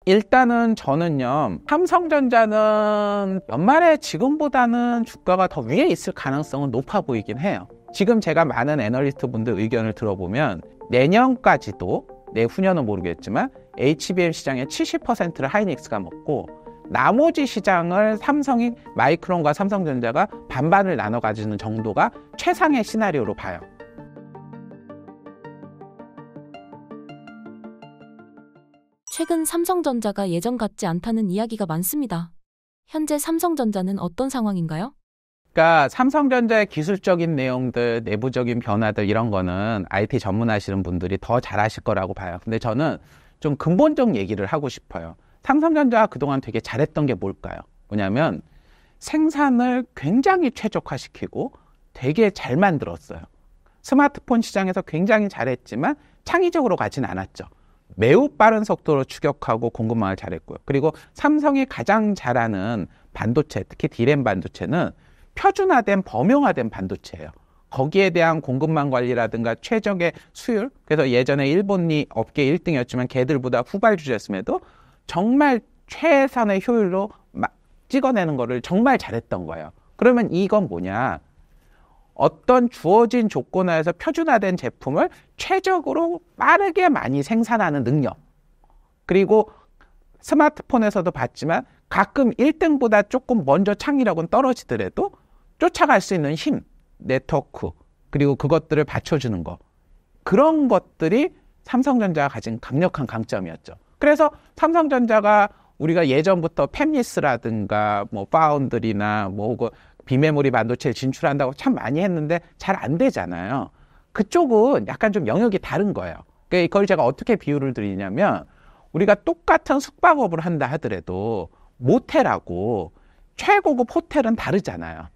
일단은 저는요, 삼성전자는 연말에 지금보다는 주가가 더 위에 있을 가능성은 높아 보이긴 해요. 지금 제가 많은 애널리스트 분들 의견을 들어보면 내년까지도, 내후년은 모르겠지만 HBM 시장의 70%를 하이닉스가 먹고 나머지 시장을 삼성이, 마이크론과 삼성전자가 반반을 나눠 가지는 정도가 최상의 시나리오로 봐요. 최근 삼성전자가 예전 같지 않다는 이야기가 많습니다. 현재 삼성전자는 어떤 상황인가요? 그러니까 삼성전자의 기술적인 내용들, 내부적인 변화들 이런 거는 IT 전문하시는 분들이 더 잘하실 거라고 봐요. 근데 저는 좀 근본적 얘기를 하고 싶어요. 삼성전자가 그동안 되게 잘했던 게 뭘까요? 뭐냐면 생산을 굉장히 최적화시키고 되게 잘 만들었어요. 스마트폰 시장에서 굉장히 잘했지만 창의적으로 가진 않았죠. 매우 빠른 속도로 추격하고 공급망을 잘했고요. 그리고 삼성이 가장 잘하는 반도체, 특히 D램 반도체는 표준화된, 범용화된 반도체예요. 거기에 대한 공급망 관리라든가 최적의 수율, 그래서 예전에 일본이 업계 1등이었지만 걔들보다 후발주자였음에도 정말 최선의 효율로 찍어내는 거를 정말 잘했던 거예요. 그러면 이건 뭐냐? 어떤 주어진 조건 하에서 표준화된 제품을 최적으로 빠르게 많이 생산하는 능력. 그리고 스마트폰에서도 봤지만 가끔 1등보다 조금 먼저 창의력은 떨어지더라도 쫓아갈 수 있는 힘, 네트워크, 그리고 그것들을 받쳐주는 거. 그런 것들이 삼성전자가 가진 강력한 강점이었죠. 그래서 삼성전자가 우리가 예전부터 팹리스라든가 뭐 파운드리나 뭐 혹은 비메모리 반도체를 진출한다고 참 많이 했는데 잘 안 되잖아요. 그쪽은 약간 좀 영역이 다른 거예요. 그러니까 이걸 제가 어떻게 비유를 드리냐면 우리가 똑같은 숙박업을 한다 하더라도 모텔하고 최고급 호텔은 다르잖아요.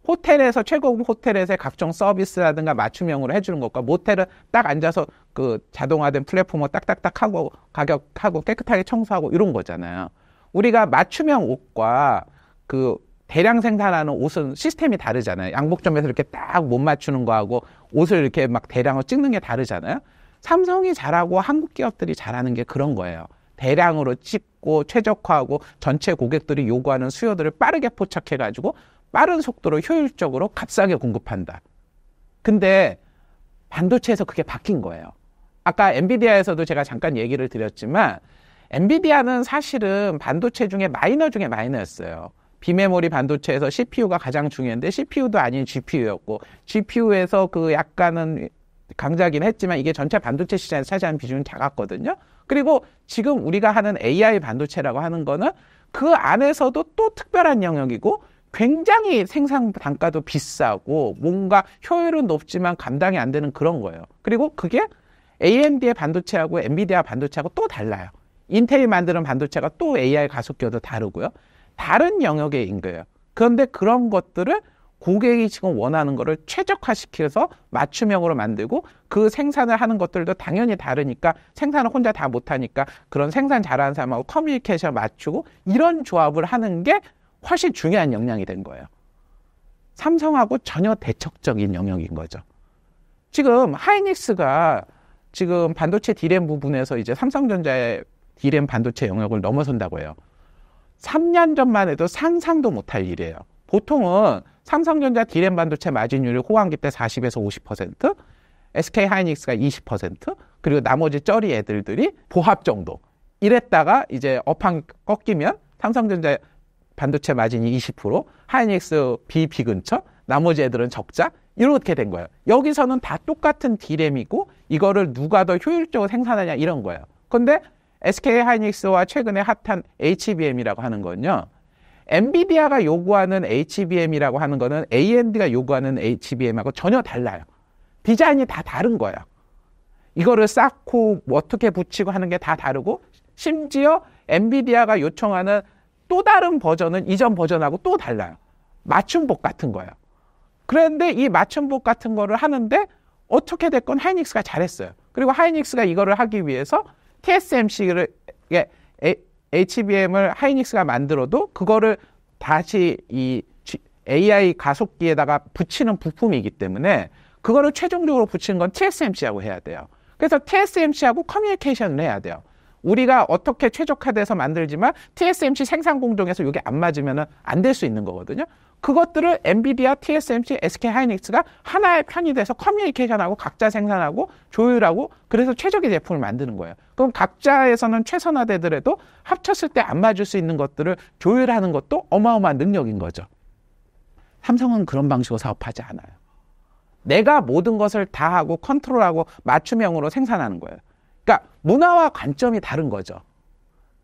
호텔에서 최고급 호텔에서의 각종 서비스라든가 맞춤형으로 해주는 것과 모텔은 딱 앉아서 그 자동화된 플랫폼을 딱딱딱 하고 가격하고 깨끗하게 청소하고 이런 거잖아요. 우리가 맞춤형 옷과 그 대량 생산하는 옷은 시스템이 다르잖아요. 양복점에서 이렇게 딱 못 맞추는 거하고 옷을 이렇게 막 대량으로 찍는 게 다르잖아요. 삼성이 잘하고 한국 기업들이 잘하는 게 그런 거예요. 대량으로 찍고 최적화하고 전체 고객들이 요구하는 수요들을 빠르게 포착해가지고 빠른 속도로 효율적으로 값싸게 공급한다. 근데 반도체에서 그게 바뀐 거예요. 아까 엔비디아에서도 제가 잠깐 얘기를 드렸지만 엔비디아는 사실은 반도체 중에 마이너 중에 마이너였어요. 비메모리 반도체에서 CPU가 가장 중요한데 CPU도 아닌 GPU였고 GPU에서 그 약간은 강자긴 했지만 이게 전체 반도체 시장에서 차지하는 비중은 작았거든요. 그리고 지금 우리가 하는 AI 반도체라고 하는 거는 그 안에서도 또 특별한 영역이고 굉장히 생산 단가도 비싸고 뭔가 효율은 높지만 감당이 안 되는 그런 거예요. 그리고 그게 AMD의 반도체하고 엔비디아 반도체하고 또 달라요. 인텔이 만드는 반도체가 또 AI 가속기도 다르고요. 다른 영역인 거예요. 그런데 그런 것들을 고객이 지금 원하는 거를 최적화시켜서 맞춤형으로 만들고 그 생산을 하는 것들도 당연히 다르니까 생산을 혼자 다 못하니까 그런 생산 잘하는 사람하고 커뮤니케이션 맞추고 이런 조합을 하는 게 훨씬 중요한 역량이 된 거예요. 삼성하고 전혀 대척적인 영역인 거죠. 지금 하이닉스가 지금 반도체 D램 부분에서 이제 삼성전자의 D램 반도체 영역을 넘어선다고 해요. 3년 전만 해도 상상도 못할 일이에요. 보통은 삼성전자 D램 반도체 마진율이 호황기 때 40에서 50%, SK 하이닉스가 20%, 그리고 나머지 쩌리 애들들이 보합 정도. 이랬다가 이제 업황 꺾이면 삼성전자 반도체 마진이 20%, 하이닉스 BP 근처, 나머지 애들은 적자, 이렇게 된 거예요. 여기서는 다 똑같은 D램이고 이거를 누가 더 효율적으로 생산하냐 이런 거예요. 근데 SK 하이닉스와 최근에 핫한 HBM이라고 하는 건요. 엔비디아가 요구하는 HBM이라고 하는 거는 AMD가 요구하는 HBM하고 전혀 달라요. 디자인이 다 다른 거예요. 이거를 쌓고 어떻게 붙이고 하는 게 다 다르고 심지어 엔비디아가 요청하는 또 다른 버전은 이전 버전하고 또 달라요. 맞춤복 같은 거예요. 그런데 이 맞춤복 같은 거를 하는데 어떻게 됐건 하이닉스가 잘했어요. 그리고 하이닉스가 이거를 하기 위해서 TSMC를 HBM을 하이닉스가 만들어도 그거를 다시 이 AI 가속기에다가 붙이는 부품이기 때문에 그거를 최종적으로 붙이는 건 TSMC하고 해야 돼요. 그래서 TSMC하고 커뮤니케이션을 해야 돼요. 우리가 어떻게 최적화돼서 만들지만 TSMC 생산 공정에서 이게 안 맞으면 안 될 수 있는 거거든요. 그것들을 엔비디아, TSMC, SK 하이닉스가 하나의 편이 돼서 커뮤니케이션하고 각자 생산하고 조율하고 그래서 최적의 제품을 만드는 거예요. 그럼 각자에서는 최선화되더라도 합쳤을 때 안 맞을 수 있는 것들을 조율하는 것도 어마어마한 능력인 거죠. 삼성은 그런 방식으로 사업하지 않아요. 내가 모든 것을 다 하고 컨트롤하고 맞춤형으로 생산하는 거예요. 그러니까 문화와 관점이 다른 거죠.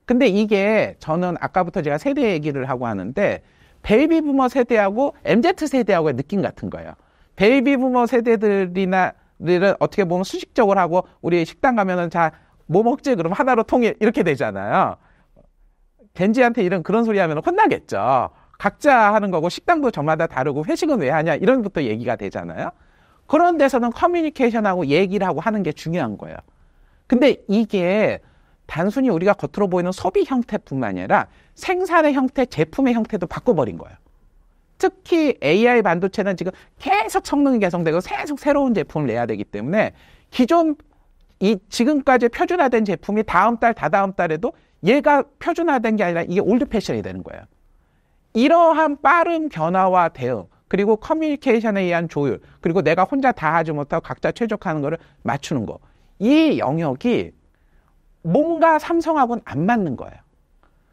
근데 이게 저는 아까부터 제가 세대 얘기를 하고 하는데 베이비 부머 세대하고 MZ 세대하고의 느낌 같은 거예요. 베이비 부머 세대들이나 들은 어떻게 보면 수식적으로 하고 우리 식당 가면은 자, 뭐 먹지? 그럼 하나로 통일 이렇게 되잖아요. 겐지한테 이런 그런 소리 하면 혼나겠죠. 각자 하는 거고 식당도 저마다 다르고 회식은 왜 하냐 이런 것도 얘기가 되잖아요. 그런 데서는 커뮤니케이션하고 얘기를 하고 하는 게 중요한 거예요. 근데 이게 단순히 우리가 겉으로 보이는 소비 형태뿐만 아니라 생산의 형태, 제품의 형태도 바꿔버린 거예요. 특히 AI 반도체는 지금 계속 성능이 개선되고 계속 새로운 제품을 내야 되기 때문에 기존 지금까지 표준화된 제품이 다음 달, 다다음 달에도 얘가 표준화된 게 아니라 이게 올드 패션이 되는 거예요. 이러한 빠른 변화와 대응, 그리고 커뮤니케이션에 의한 조율, 그리고 내가 혼자 다 하지 못하고 각자 최적화하는 거를 맞추는 거. 이 영역이 뭔가 삼성하고는 안 맞는 거예요.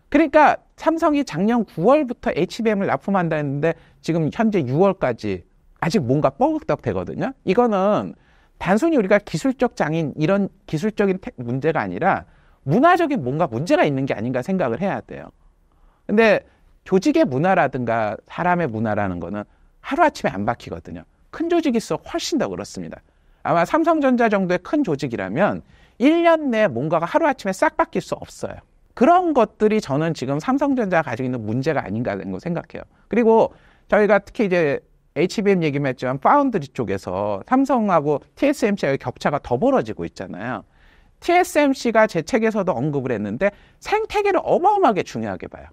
그러니까 삼성이 작년 9월부터 HBM을 납품한다 했는데 지금 현재 6월까지 아직 뭔가 뻐벅떡 되거든요. 이거는 단순히 우리가 기술적 장인 이런 기술적인 문제가 아니라 문화적인 뭔가 문제가 있는 게 아닌가 생각을 해야 돼요. 근데 조직의 문화라든가 사람의 문화라는 거는 하루아침에 안 바뀌거든요. 큰 조직일수록 훨씬 더 그렇습니다. 아마 삼성전자 정도의 큰 조직이라면 1년 내에 뭔가가 하루아침에 싹 바뀔 수 없어요. 그런 것들이 저는 지금 삼성전자가 가지고 있는 문제가 아닌가라는 거 생각해요. 그리고 저희가 특히 이제 HBM 얘기만 했지만 파운드리 쪽에서 삼성하고 TSMC의 격차가 더 벌어지고 있잖아요. TSMC가 제 책에서도 언급을 했는데 생태계를 어마어마하게 중요하게 봐요.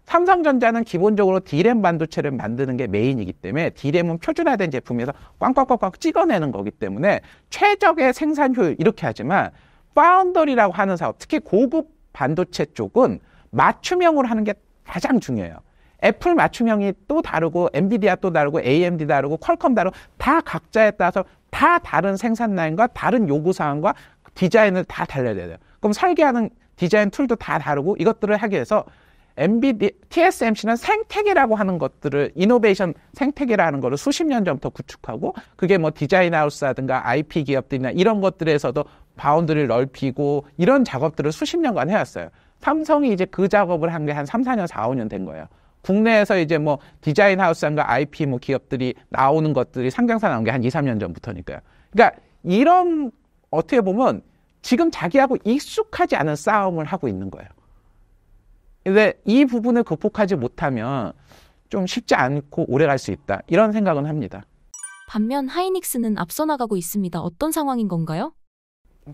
삼성전자는 기본적으로 D램 반도체를 만드는 게 메인이기 때문에 D램은 표준화된 제품에서 꽝꽝꽝꽝 찍어내는 거기 때문에 최적의 생산 효율 이렇게 하지만 파운더리라고 하는 사업, 특히 고급 반도체 쪽은 맞춤형으로 하는 게 가장 중요해요. 애플 맞춤형이 또 다르고 엔비디아 또 다르고 AMD 다르고 퀄컴 다르고 다 각자에 따라서 다 다른 생산 라인과 다른 요구사항과 디자인을 다 달려야 돼요. 그럼 설계하는 디자인 툴도 다 다르고 이것들을 하기 위해서 TSMC는 생태계라고 하는 것들을 이노베이션 생태계라는 거를 수십 년 전부터 구축하고 그게 뭐 디자인 하우스라든가 IP 기업들이나 이런 것들에서도 바운드를 넓히고 이런 작업들을 수십 년간 해왔어요. 삼성이 이제 그 작업을 한 게 한 3, 4년, 4, 5년 된 거예요. 국내에서 이제 뭐 디자인 하우스인가 IP 뭐 기업들이 나오는 것들이 상장사 나온 게 한 2, 3년 전부터니까요. 그러니까 이런 어떻게 보면 지금 자기하고 익숙하지 않은 싸움을 하고 있는 거예요. 근데 이 부분을 극복하지 못하면 좀 쉽지 않고 오래 갈 수 있다. 이런 생각은 합니다. 반면 하이닉스는 앞서 나가고 있습니다. 어떤 상황인 건가요?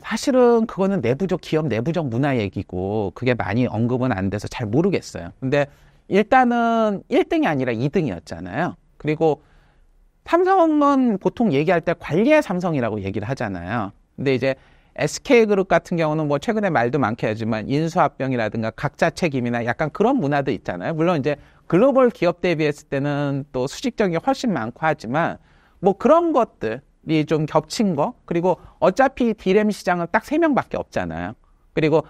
사실은 그거는 기업 내부적 문화 얘기고 그게 많이 언급은 안 돼서 잘 모르겠어요. 근데 일단은 1등이 아니라 2등이었잖아요. 그리고 삼성은 보통 얘기할 때 관리의 삼성이라고 얘기를 하잖아요. 근데 이제 SK그룹 같은 경우는 뭐 최근에 말도 많게 하지만 인수합병이라든가 각자 책임이나 약간 그런 문화도 있잖아요. 물론 이제 글로벌 기업 대비했을 때는 또 수직적인 게 훨씬 많고 하지만 뭐 그런 것들이 좀 겹친 거 그리고 어차피 D램 시장은 딱 3명밖에 없잖아요. 그리고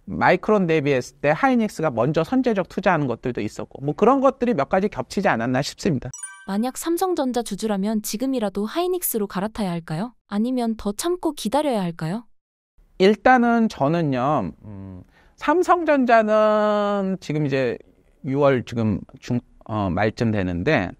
마이크론 대비했을 때 하이닉스가 먼저 선제적 투자하는 것들도 있었고 뭐 그런 것들이 몇 가지 겹치지 않았나 싶습니다. 만약 삼성전자 주주라면 지금이라도 하이닉스로 갈아타야 할까요? 아니면 더 참고 기다려야 할까요? 일단은 저는요, 삼성전자는 지금 이제 6월 지금 말쯤 되는데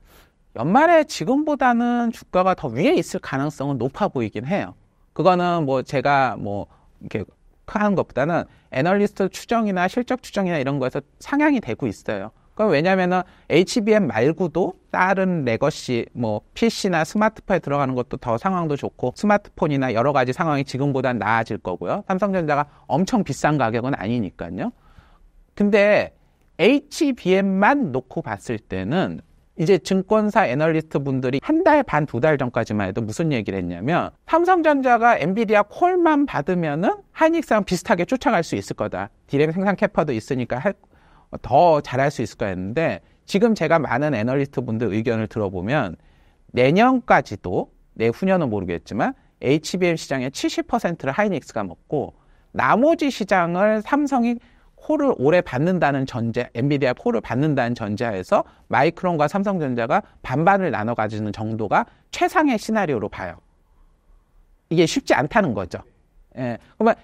연말에 지금보다는 주가가 더 위에 있을 가능성은 높아 보이긴 해요. 그거는 뭐 제가 뭐 이렇게 하는 것보다는 애널리스트 추정이나 실적 추정이나 이런 거에서 상향이 되고 있어요. 그럼 왜냐면은 HBM 말고도 다른 레거시 뭐 PC나 스마트폰에 들어가는 것도 더 상황도 좋고 스마트폰이나 여러 가지 상황이 지금보단 나아질 거고요. 삼성전자가 엄청 비싼 가격은 아니니까요. 근데 HBM만 놓고 봤을 때는 이제 증권사 애널리스트 분들이 한 달 반, 두 달 전까지만 해도 무슨 얘기를 했냐면 삼성전자가 엔비디아 콜만 받으면은 하이닉스랑 비슷하게 쫓아갈 수 있을 거다. 디램 생산 캐파도 있으니까 더 잘할 수 있을 거야 했는데 지금 제가 많은 애널리스트 분들 의견을 들어보면 내년까지도 내후년은 모르겠지만 HBM 시장의 70%를 하이닉스가 먹고 나머지 시장을 삼성이 콜을 오래 받는다는 전제, 엔비디아 콜을 받는다는 전제하에서 마이크론과 삼성전자가 반반을 나눠 가지는 정도가 최상의 시나리오로 봐요. 이게 쉽지 않다는 거죠. 예. 그러면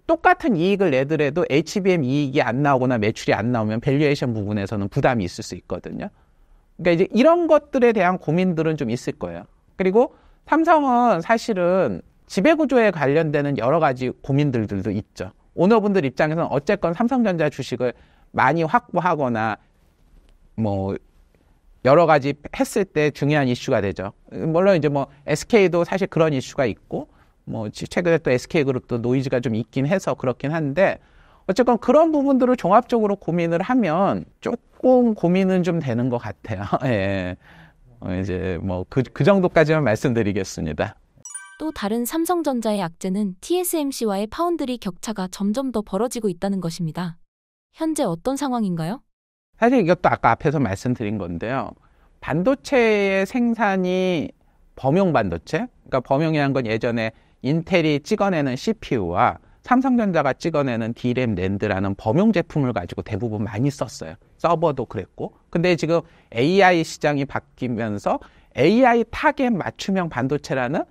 똑같은 이익을 내더라도 HBM 이익이 안 나오거나 매출이 안 나오면 밸류에이션 부분에서는 부담이 있을 수 있거든요. 그러니까 이제 이런 것들에 대한 고민들은 좀 있을 거예요. 그리고 삼성은 사실은 지배구조에 관련되는 여러 가지 고민들도 있죠. 오너분들 입장에서는 어쨌건 삼성전자 주식을 많이 확보하거나 뭐 여러 가지 했을 때 중요한 이슈가 되죠. 물론 이제 뭐 SK도 사실 그런 이슈가 있고 뭐 최근에 또 SK그룹도 노이즈가 좀 있긴 해서 그렇긴 한데 어쨌건 그런 부분들을 종합적으로 고민을 하면 조금 고민은 좀 되는 것 같아요. 예. 이제 뭐 그 정도까지만 말씀드리겠습니다. 또 다른 삼성전자의 악재는 TSMC와의 파운드리 격차가 점점 더 벌어지고 있다는 것입니다. 현재 어떤 상황인가요? 사실 이것도 아까 앞에서 말씀드린 건데요. 반도체의 생산이 범용 반도체, 그러니까 범용이라는 건 예전에 인텔이 찍어내는 CPU와 삼성전자가 찍어내는 D램, 낸드라는 범용 제품을 가지고 대부분 많이 썼어요. 서버도 그랬고. 근데 지금 AI 시장이 바뀌면서 AI 타겟 맞춤형 반도체라는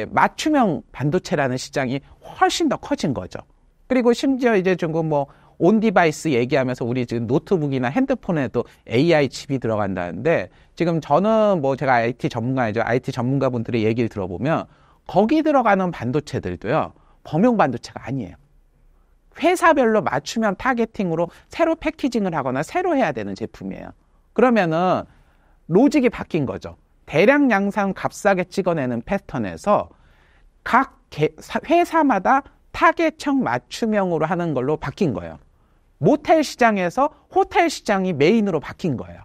맞춤형 반도체라는 시장이 훨씬 더 커진 거죠. 그리고 심지어 이제 조금 뭐 온 디바이스 얘기하면서 우리 지금 노트북이나 핸드폰에도 AI 칩이 들어간다는데 지금 저는 뭐 제가 IT 전문가이죠. IT 전문가분들의 얘기를 들어보면 거기 들어가는 반도체들도요. 범용 반도체가 아니에요. 회사별로 맞춤형 타겟팅으로 새로 패키징을 하거나 새로 해야 되는 제품이에요. 그러면은 로직이 바뀐 거죠. 대량 양산 값싸게 찍어내는 패턴에서 각 회사마다 타겟형 맞춤형으로 하는 걸로 바뀐 거예요. 모텔 시장에서 호텔 시장이 메인으로 바뀐 거예요.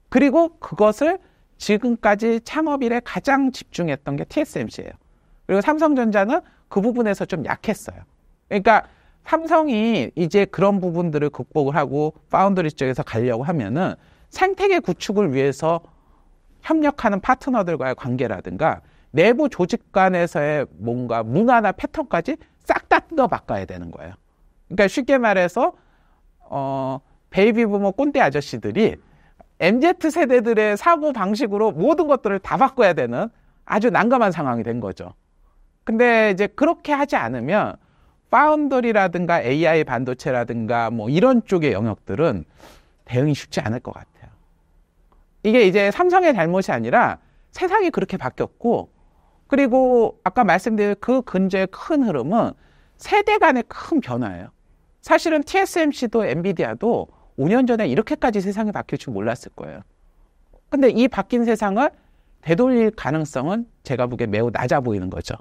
그리고 그것을 지금까지 창업 이래 가장 집중했던 게 TSMC예요. 그리고 삼성전자는 그 부분에서 좀 약했어요. 그러니까 삼성이 이제 그런 부분들을 극복을 하고 파운드리 쪽에서 가려고 하면은 생태계 구축을 위해서 협력하는 파트너들과의 관계라든가 내부 조직 간에서의 뭔가 문화나 패턴까지 싹 다 뜯어 바꿔야 되는 거예요. 그러니까 쉽게 말해서 베이비 부모 꼰대 아저씨들이 MZ 세대들의 사고 방식으로 모든 것들을 다 바꿔야 되는 아주 난감한 상황이 된 거죠. 근데 이제 그렇게 하지 않으면 파운더리라든가 AI 반도체라든가 뭐 이런 쪽의 영역들은 대응이 쉽지 않을 것 같아요. 이게 이제 삼성의 잘못이 아니라 세상이 그렇게 바뀌었고, 그리고 아까 말씀드린 그 근저의 큰 흐름은 세대 간의 큰 변화예요. 사실은 TSMC도 엔비디아도 5년 전에 이렇게까지 세상이 바뀔 줄 몰랐을 거예요. 근데 이 바뀐 세상을 되돌릴 가능성은 제가 보기에 매우 낮아 보이는 거죠.